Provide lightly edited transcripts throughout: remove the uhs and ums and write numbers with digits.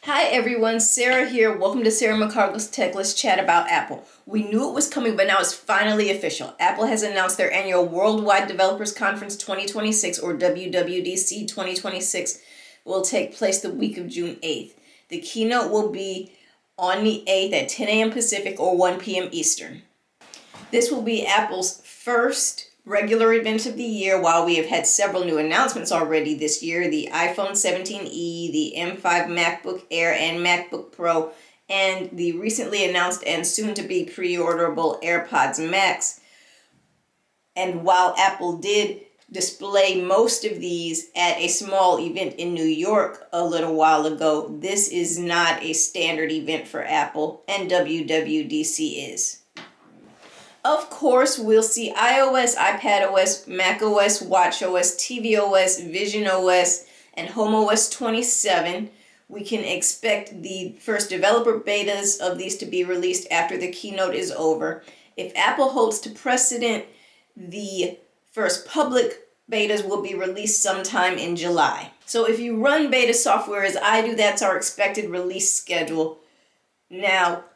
Hi everyone, Sarah here. Welcome to Sarah McCarthy's Tech. Let's chat about Apple. We knew it was coming, but now it's finally official. Apple has announced their annual Worldwide Developers Conference 2026, or WWDC 2026, will take place the week of June 8th. The keynote will be on the 8th at 10 a.m. Pacific or 1 p.m. Eastern. This will be Apple's first regular event of the year. While we have had several new announcements already this year, the iPhone 17e, the M5 MacBook Air and MacBook Pro, and the recently announced and soon to be pre-orderable AirPods Max. And while Apple did display most of these at a small event in New York a little while ago, this is not a standard event for Apple, and WWDC is. Of course, we'll see iOS, iPadOS, macOS, watchOS, tvOS, visionOS, and HomeOS 27. We can expect the first developer betas of these to be released after the keynote is over. If Apple holds to precedent, the first public betas will be released sometime in July. So if you run beta software as I do, that's our expected release schedule. Now,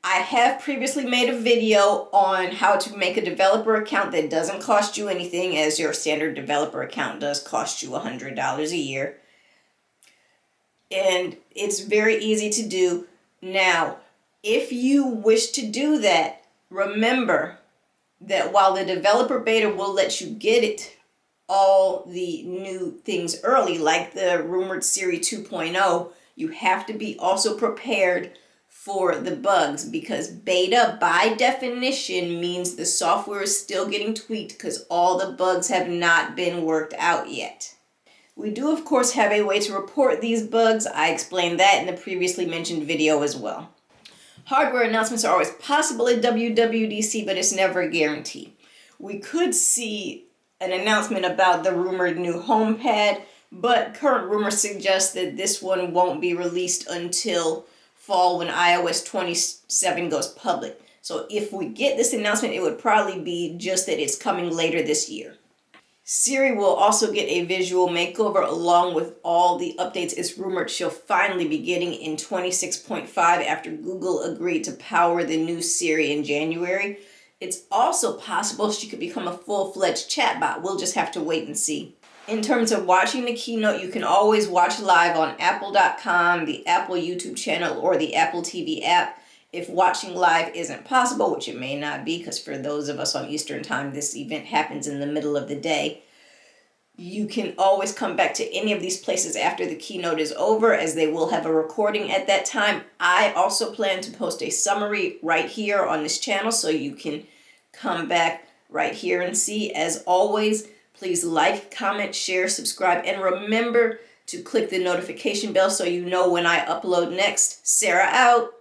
I have previously made a video on how to make a developer account that doesn't cost you anything, as your standard developer account does cost you $100 a year. And it's very easy to do. Now, if you wish to do that, remember that while the developer beta will let you get all the new things early, like the rumored Siri 2.0, you have to be also prepared for the bugs, because beta by definition means the software is still getting tweaked because all the bugs have not been worked out yet. We do of course have a way to report these bugs. I explained that in the previously mentioned video as well. Hardware announcements are always possible at WWDC, but it's never a guarantee. We could see an announcement about the rumored new HomePad, but current rumors suggest that this one won't be released until fall when iOS 27 goes public. So if we get this announcement, it would probably be just that it's coming later this year. Siri will also get a visual makeover along with all the updates. It's rumored she'll finally be getting in 26.5 after Google agreed to power the new Siri in January. It's also possible she could become a full-fledged chatbot. We'll just have to wait and see. In terms of watching the keynote, you can always watch live on apple.com, the Apple YouTube channel, or the Apple TV app. If watching live isn't possible, which it may not be, because for those of us on Eastern Time, this event happens in the middle of the day, you can always come back to any of these places after the keynote is over, as they will have a recording at that time. I also plan to post a summary right here on this channel, so you can come back right here and see. As always, please like, comment, share, subscribe, and remember to click the notification bell so you know when I upload next. Sarah out.